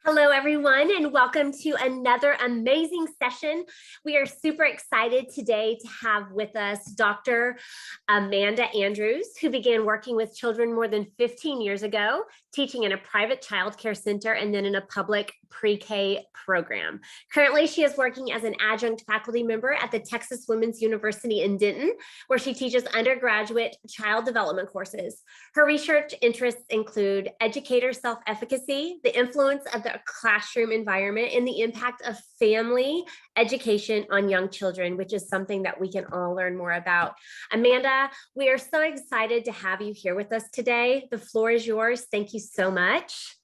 Hello, everyone, and welcome to another amazing session. We are super excited today to have with us Dr. Amanda Andrews, who began working with children more than 15 years ago, teaching in a private child care center and then in a public pre-K program. Currently, she is working as an adjunct faculty member at the Texas Women's University in Denton, where she teaches undergraduate child development courses. Her research interests include educator self-efficacy, the influence of the classroom environment, and the impact of family education on young children, which is something that we can all learn more about. Amanda, we are so excited to have you here with us today. The floor is yours. Thank you so much.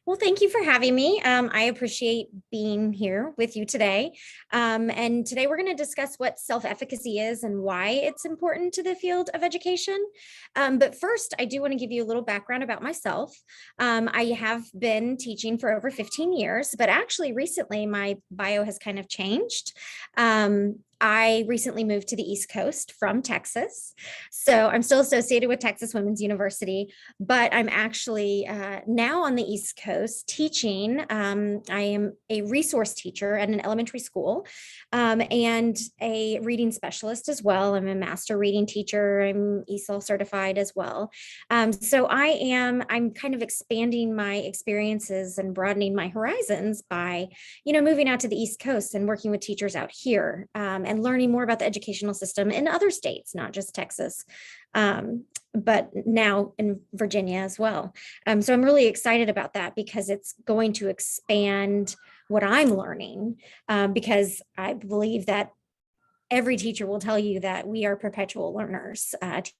Well, thank you for having me. I appreciate being here with you today. And today we're going to discuss what self-efficacy is and why it's important to the field of education. But first, I do want to give you a little background about myself. I have been teaching for over 15 years, but actually recently my bio has kind of changed. I recently moved to the East Coast from Texas. So I'm still associated with Texas Women's University, but I'm actually now on the East Coast teaching. I am a resource teacher at an elementary school and a reading specialist as well. I'm a master reading teacher. I'm ESOL certified as well. So I'm kind of expanding my experiences and broadening my horizons by, moving out to the East Coast and working with teachers out here and learning more about the educational system in other states, not just Texas, but now in Virginia as well. So I'm really excited about that because it's going to expand what I'm learning because I believe that every teacher will tell you that we are perpetual learners.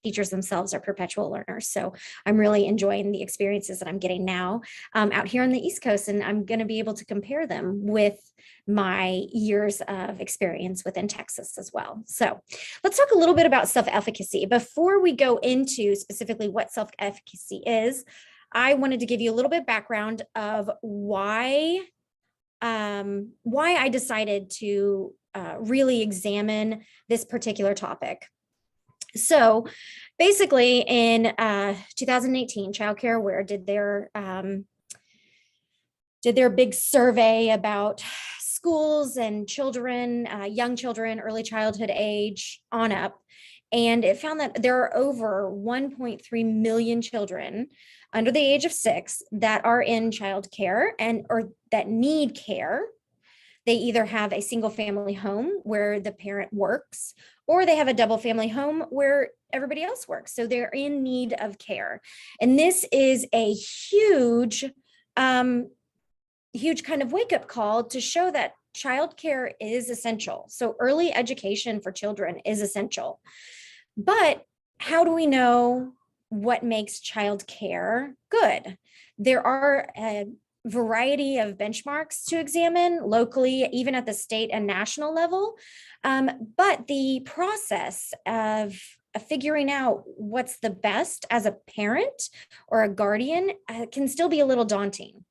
Teachers themselves are perpetual learners. So I'm really enjoying the experiences that I'm getting now out here on the East Coast, and I'm going to be able to compare them with my years of experience within Texas as well. So let's talk a little bit about self-efficacy. Before we go into specifically what self-efficacy is, I wanted to give you a little bit background of why I decided to really examine this particular topic. So basically in 2018, Child Care Aware did their big survey about schools and children, young children, early childhood age on up. And it found that there are over 1.3 million children under the age of 6 that are in child care or that need care. They either have a single family home where the parent works, or they have a double family home where everybody else works. So they're in need of care. And this is a huge kind of wake-up call to show that childcare is essential. So early education for children is essential. But how do we know what makes childcare good? There are a variety of benchmarks to examine locally, even at the state and national level. But the process of figuring out what's the best as a parent or a guardian can still be a little daunting.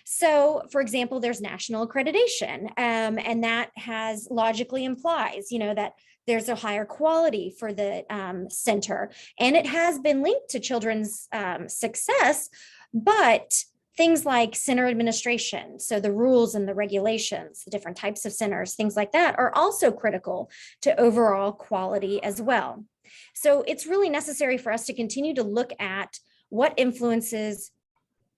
So, for example, there's national accreditation, and that has logically implies, that there's a higher quality for the center, and it has been linked to children's success, but things like center administration, so the rules and the regulations, the different types of centers, things like that are also critical to overall quality as well. So it's really necessary for us to continue to look at what influences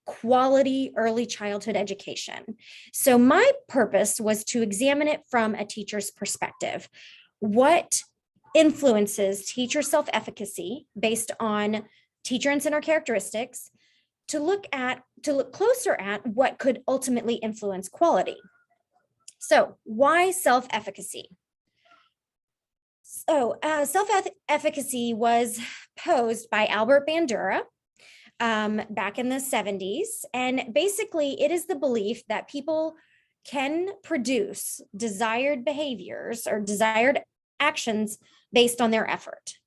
quality early childhood education. So my purpose was to examine it from a teacher's perspective. What influences teacher self-efficacy based on teacher and center characteristics to look closer at what could ultimately influence quality. So why self-efficacy? So self-efficacy was posed by Albert Bandura back in the 70s. And basically it is the belief that people can produce desired behaviors or desired actions based on their effort.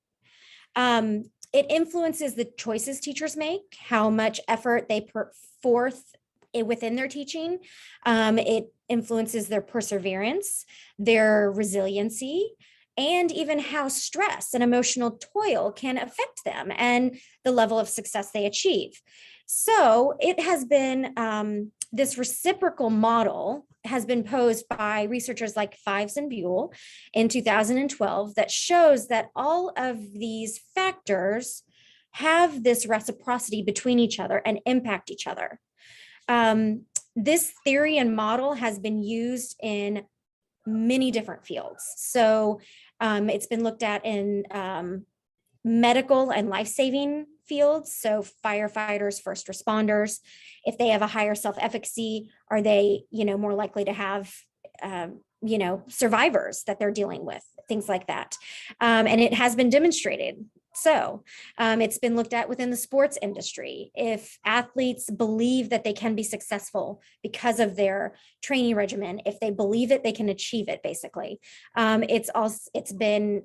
It influences the choices teachers make, how much effort they put forth within their teaching. It influences their perseverance, their resiliency, and even how stress and emotional toil can affect them and the level of success they achieve. So it has been, this reciprocal model has been posed by researchers like Fives and Buell in 2012 that shows that all of these factors have this reciprocity between each other and impact each other. This theory and model has been used in many different fields. So it's been looked at in medical and life-saving fields. So firefighters, first responders, if they have a higher self-efficacy, are they, more likely to have, survivors that they're dealing with, things like that. And it has been demonstrated. So it's been looked at within the sports industry. If athletes believe that they can be successful because of their training regimen, if they believe it, they can achieve it, basically. It's been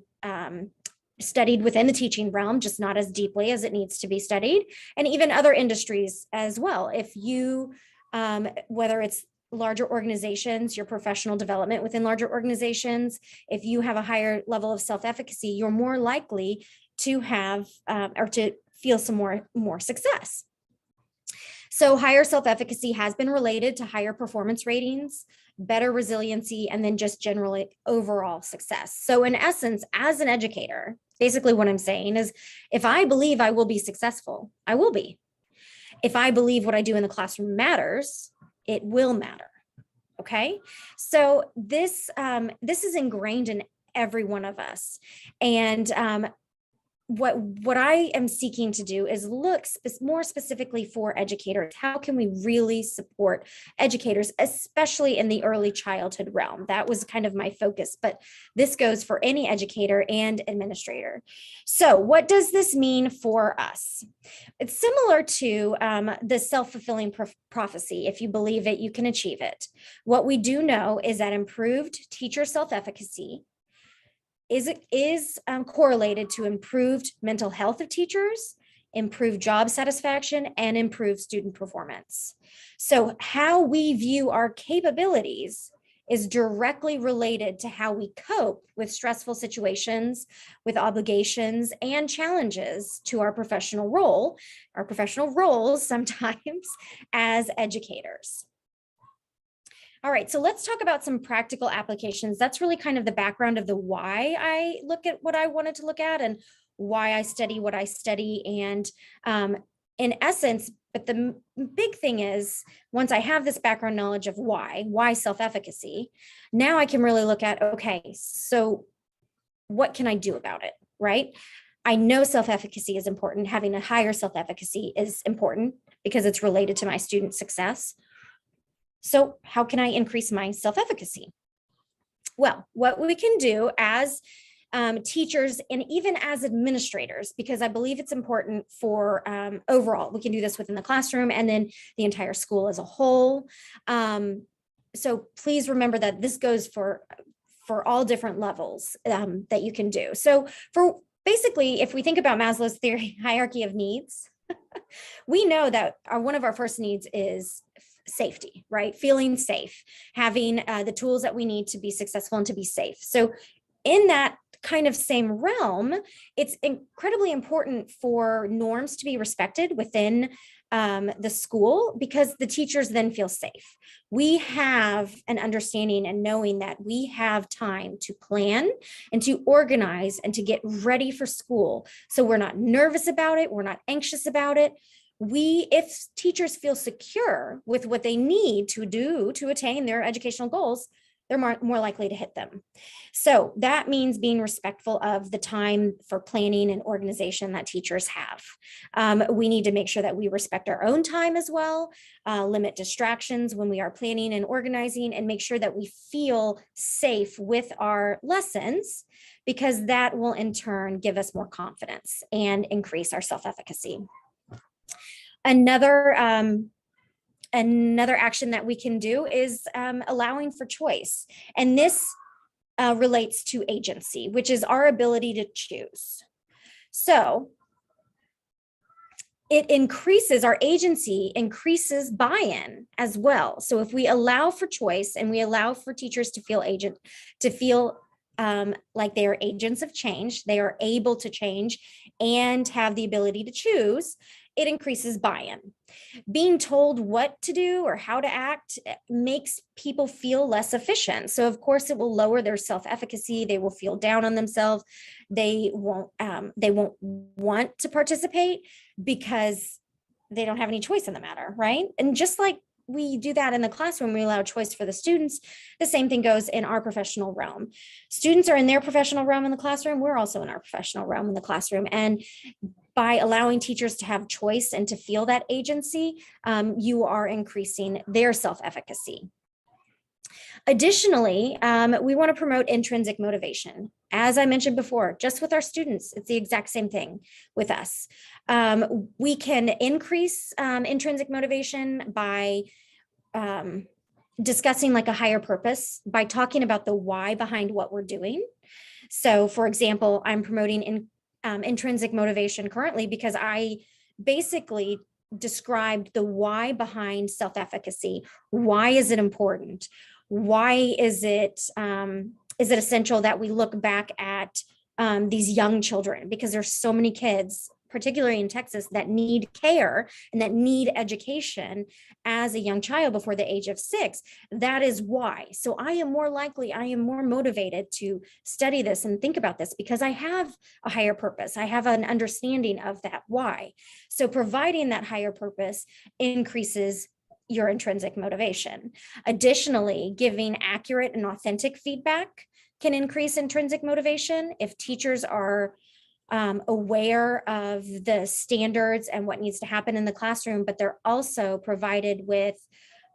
studied within the teaching realm, just not as deeply as it needs to be studied, and even other industries as well. If you, whether it's larger organizations, your professional development within larger organizations, if you have a higher level of self-efficacy, you're more likely to have or to feel some more success. So higher self-efficacy has been related to higher performance ratings, better resiliency, and then just generally overall success. So in essence, as an educator, basically what I'm saying is, if I believe I will be successful, I will be. If I believe what I do in the classroom matters, it will matter. Okay, so this is ingrained in every one of us, and what I am seeking to do is look more specifically for educators. How can we really support educators, especially in the early childhood realm? That was kind of my focus, but this goes for any educator and administrator. So what does this mean for us? It's similar to the self-fulfilling prophecy. If you believe it, you can achieve it. What we do know is that improved teacher self-efficacy is correlated to improved mental health of teachers, improved job satisfaction, and improved student performance. So how we view our capabilities is directly related to how we cope with stressful situations, with obligations and challenges to our professional roles sometimes as educators. All right, so let's talk about some practical applications. That's really kind of the background of the why I look at what I wanted to look at and why I study what I study. And in essence, but the big thing is, once I have this background knowledge of why self-efficacy, now I can really look at, okay, so what can I do about it, right? I know self-efficacy is important. Having a higher self-efficacy is important because it's related to my student success. So how can I increase my self-efficacy? Well, what we can do as teachers and even as administrators, because I believe it's important for overall, we can do this within the classroom and then the entire school as a whole. So please remember that this goes for all different levels that you can do. So for basically, if we think about Maslow's theory, hierarchy of needs, we know that one of our first needs is safety, right? Feeling safe, having the tools that we need to be successful and to be safe. So in that kind of same realm, it's incredibly important for norms to be respected within the school, because the teachers then feel safe. We have an understanding and knowing that we have time to plan and to organize and to get ready for school. So we're not nervous about it. We're not anxious about it. If teachers feel secure with what they need to do to attain their educational goals, they're more likely to hit them. So that means being respectful of the time for planning and organization that teachers have. We need to make sure that we respect our own time as well, limit distractions when we are planning and organizing, and make sure that we feel safe with our lessons, because that will in turn give us more confidence and increase our self-efficacy. Another action that we can do is allowing for choice. And this relates to agency, which is our ability to choose. So it increases, our agency increases buy-in as well. So if we allow for choice and we allow for teachers to feel like they are agents of change, they are able to change and have the ability to choose, it increases buy-in. Being told what to do or how to act makes people feel less efficient. So of course it will lower their self-efficacy. They will feel down on themselves. They won't want to participate because they don't have any choice in the matter, right? And just like we do that in the classroom, we allow choice for the students. The same thing goes in our professional realm. Students are in their professional realm in the classroom. We're also in our professional realm in the classroom. And by allowing teachers to have choice and to feel that agency, you are increasing their self-efficacy. Additionally, we want to promote intrinsic motivation. As I mentioned before, just with our students, it's the exact same thing with us. We can increase intrinsic motivation by discussing like a higher purpose, by talking about the why behind what we're doing. So for example, I'm promoting intrinsic motivation currently because I basically described the why behind self-efficacy. Why is it important? Why is it essential that we look back at these young children? Because there's so many kids, particularly in Texas, that need care and that need education as a young child before the age of 6. That is why. So I am more motivated to study this and think about this because I have a higher purpose. I have an understanding of that why. So providing that higher purpose increases your intrinsic motivation. Additionally, giving accurate and authentic feedback can increase intrinsic motivation. If teachers are aware of the standards and what needs to happen in the classroom, but they're also provided with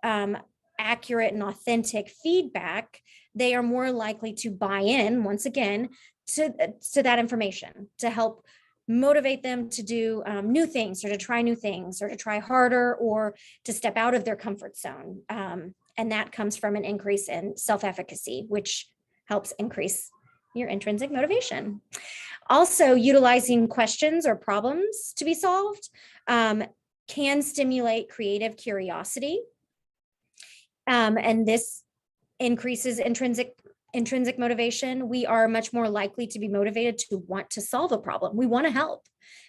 accurate and authentic feedback, they are more likely to buy in, once again, to that information, to help motivate them to do new things or to try new things or to try harder or to step out of their comfort zone. And that comes from an increase in self-efficacy, which helps increase your intrinsic motivation. Also, utilizing questions or problems to be solved can stimulate creative curiosity. And this increases intrinsic motivation. We are much more likely to be motivated to want to solve a problem. We want to help.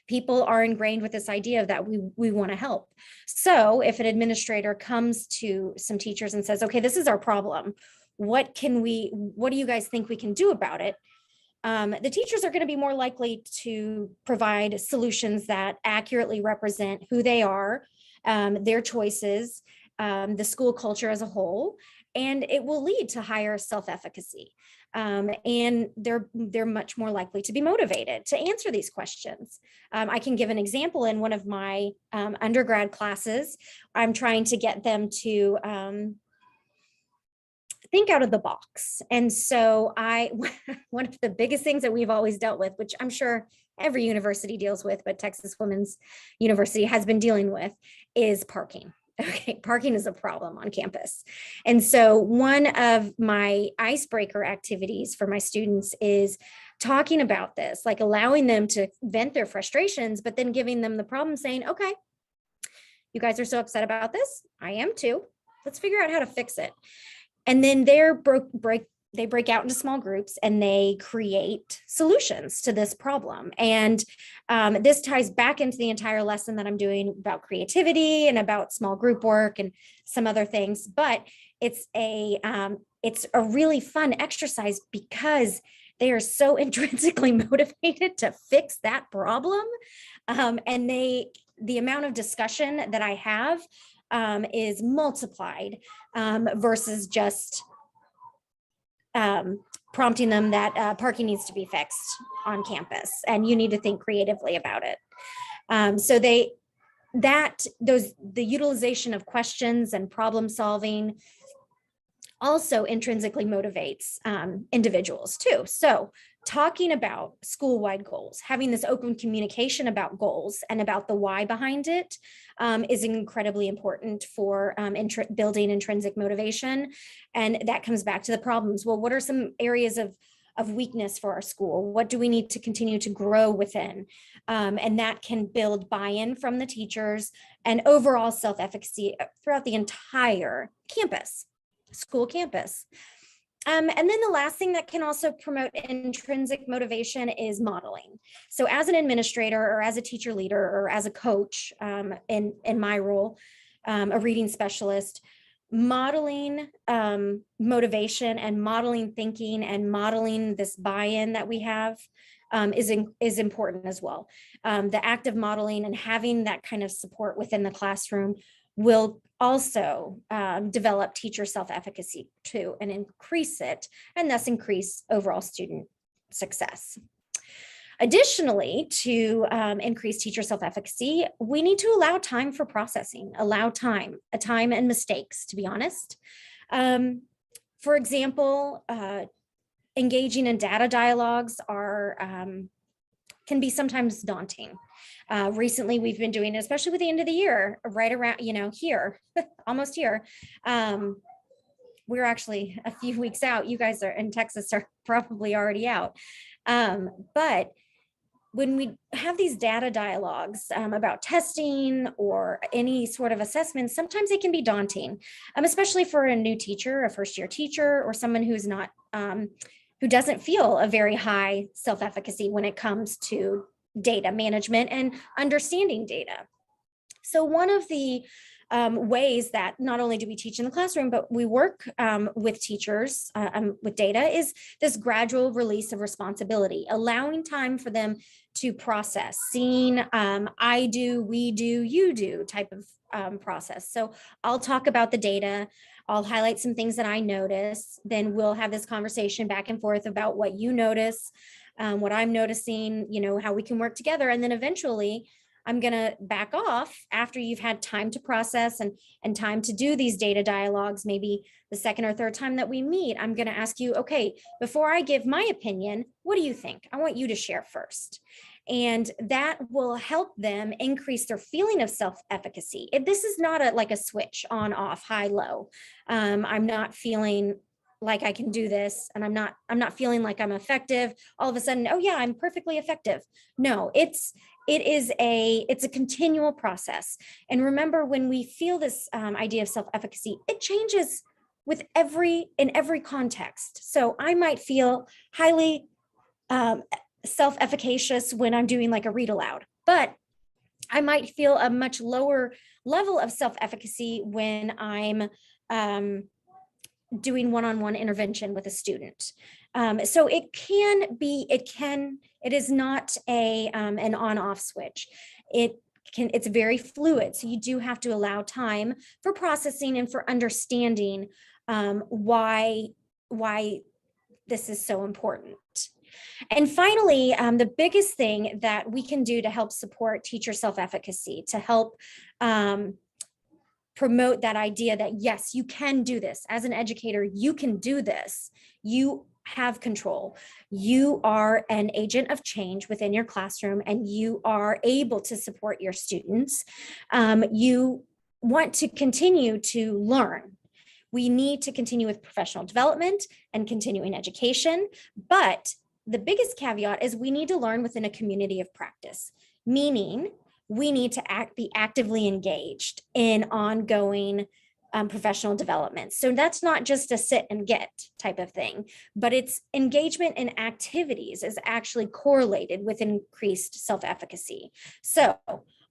People are ingrained with this idea of that we want to help. So if an administrator comes to some teachers and says, okay, this is our problem, what do you guys think we can do about it? The teachers are going to be more likely to provide solutions that accurately represent who they are, their choices, the school culture as a whole, and it will lead to higher self-efficacy. And they're much more likely to be motivated to answer these questions. I can give an example. In one of my undergrad classes, I'm trying to get them to think out of the box. And so one of the biggest things that we've always dealt with, which I'm sure every university deals with, but Texas Women's University has been dealing with, is parking. Okay, parking is a problem on campus. And so one of my icebreaker activities for my students is talking about this, like allowing them to vent their frustrations, but then giving them the problem, saying, okay, you guys are so upset about this. I am too. Let's figure out how to fix it. And then they break out into small groups and they create solutions to this problem. And this ties back into the entire lesson that I'm doing about creativity and about small group work and some other things. But it's a really fun exercise because they are so intrinsically motivated to fix that problem. And the amount of discussion that I have is multiplied versus just prompting them that parking needs to be fixed on campus and you need to think creatively about it. So the utilization of questions and problem solving also intrinsically motivates individuals too. So talking about school-wide goals, having this open communication about goals and about the why behind it is incredibly important for building intrinsic motivation. And that comes back to the problems. Well, what are some areas of weakness for our school? What do we need to continue to grow within? And that can build buy-in from the teachers and overall self-efficacy throughout the entire campus, school campus. And then the last thing that can also promote intrinsic motivation is modeling. So as an administrator or as a teacher leader or as a coach in my role, a reading specialist, modeling motivation and modeling thinking and modeling this buy-in that we have is important as well. The act of modeling and having that kind of support within the classroom will also develop teacher self-efficacy too and increase it, and thus increase overall student success. Additionally, to increase teacher self-efficacy, we need to allow time for processing, allow time and mistakes, to be honest. For example, engaging in data dialogues can be sometimes daunting. Recently, we've been doing it, especially with the end of the year, right around, here, almost here. We're actually a few weeks out. You guys are in Texas are probably already out. But when we have these data dialogues about testing or any sort of assessments, sometimes it can be daunting, especially for a new teacher, a first-year teacher, or someone who's not, who doesn't feel a very high self-efficacy when it comes to data management and understanding data. So one of the ways that not only do we teach in the classroom, but we work with teachers with data is this gradual release of responsibility, allowing time for them to process, seeing I do, we do, you do type of process. So I'll talk about the data. I'll highlight some things that I notice. Then we'll have this conversation back and forth about what you notice, what I'm noticing, how we can work together. And then eventually I'm going to back off after you've had time to process and time to do these data dialogues. Maybe the second or third time that we meet, I'm going to ask you, okay, before I give my opinion, what do you think? I want you to share first. And that will help them increase their feeling of self-efficacy. This is not like a switch on, off, high, low. I'm not feeling like I can do this, and I'm not feeling like I'm effective. All of a sudden, oh yeah, I'm perfectly effective. No, it's a continual process. And remember, when we feel this idea of self-efficacy, it changes in every context. So I might feel highly self-efficacious when I'm doing like a read aloud, but I might feel a much lower level of self-efficacy when I'm doing one-on-one intervention with a student. So it is not an on-off switch. It's very fluid. So you do have to allow time for processing and for understanding why this is so important. And finally, the biggest thing that we can do to help support teacher self-efficacy, to help promote that idea that, yes, you can do this. As an educator, you can do this. You have control. You are an agent of change within your classroom, and you are able to support your students. You want to continue to learn. We need to continue with professional development and continuing education, but the biggest caveat is we need to learn within a community of practice, meaning we need to be actively engaged in ongoing professional development. So that's not just a sit and get type of thing, but it's engagement in activities is actually correlated with increased self-efficacy. So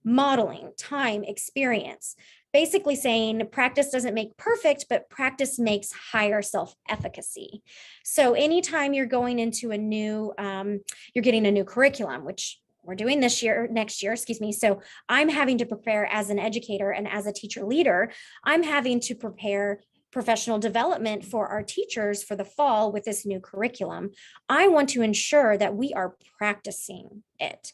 modeling, time, experience, basically saying practice doesn't make perfect, but practice makes higher self-efficacy. So anytime you're going into you're getting a new curriculum, which we're doing next year, excuse me. So I'm having to prepare as an educator and as a teacher leader, I'm having to prepare professional development for our teachers for the fall with this new curriculum. I want to ensure that we are practicing it.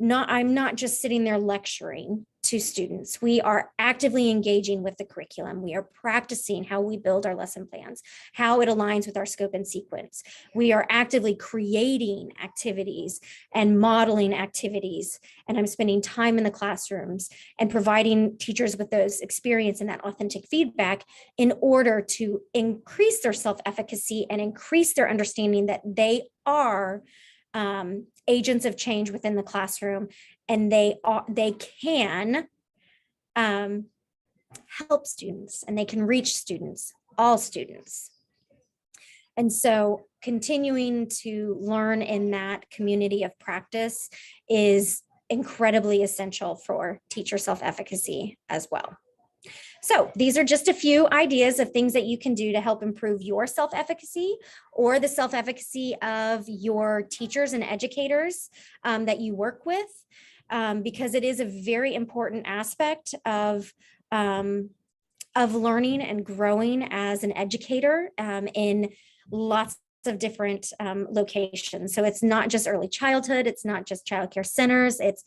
I'm not just sitting there lecturing to students. We are actively engaging with the curriculum. We are practicing how we build our lesson plans, how it aligns with our scope and sequence. We are actively creating activities and modeling activities. And I'm spending time in the classrooms and providing teachers with those experience and that authentic feedback in order to increase their self-efficacy and increase their understanding that they are agents of change within the classroom, and they can help students, and they can reach students, all students. And so continuing to learn in that community of practice is incredibly essential for teacher self-efficacy as well. So these are just a few ideas of things that you can do to help improve your self-efficacy or the self-efficacy of your teachers and educators that you work with, because it is a very important aspect of learning and growing as an educator in lots of different locations. So it's not just early childhood, it's not just childcare centers, it's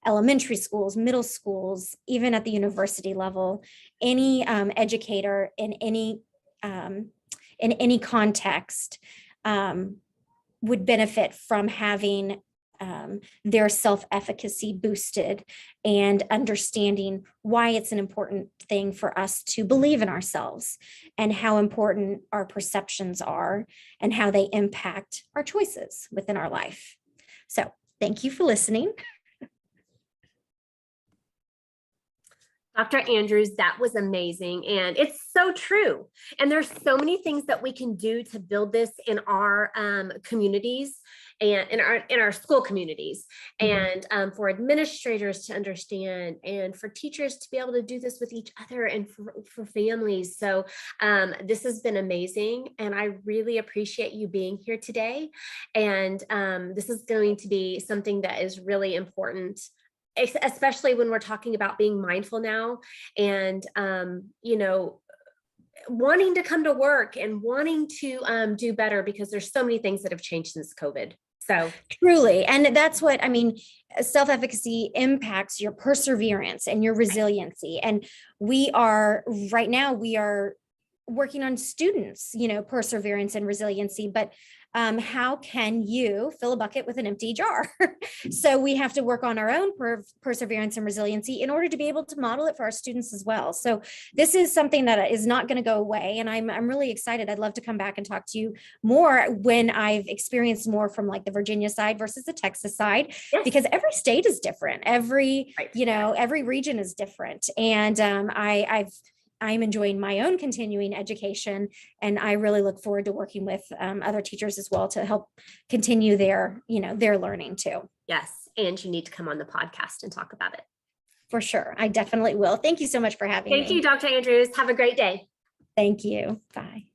elementary schools, middle schools, even at the university level. Any educator in any context would benefit from having their self-efficacy boosted and understanding why it's an important thing for us to believe in ourselves and how important our perceptions are and how they impact our choices within our life. So thank you for listening. Dr. Andrews, that was amazing. And it's so true. And there's so many things that we can do to build this in our communities and in our school communities, and for administrators to understand, and for teachers to be able to do this with each other, and for families. So this has been amazing. And I really appreciate you being here today. And this is going to be something that is really important, especially when we're talking about being mindful now, and you know, wanting to come to work and wanting to do better, because there's so many things that have changed since COVID. So truly, and that's what I mean, self-efficacy impacts your perseverance and your resiliency. And we are right now, we are working on students, you know, perseverance and resiliency, but how can you fill a bucket with an empty jar? So we have to work on our own perseverance and resiliency in order to be able to model it for our students as well. So this is something that is not going to go away. And I'm really excited. I'd love to come back and talk to you more when I've experienced more from like the Virginia side versus the Texas side, because every state is different. Every, you know, every region is different. And I'm enjoying my own continuing education, and I really look forward to working with other teachers as well to help continue their, you know, their learning too. Yes, and you need to come on the podcast and talk about it. For sure, I definitely will. Thank you so much for having me. Thank you, Dr. Andrews. Have a great day. Thank you. Bye.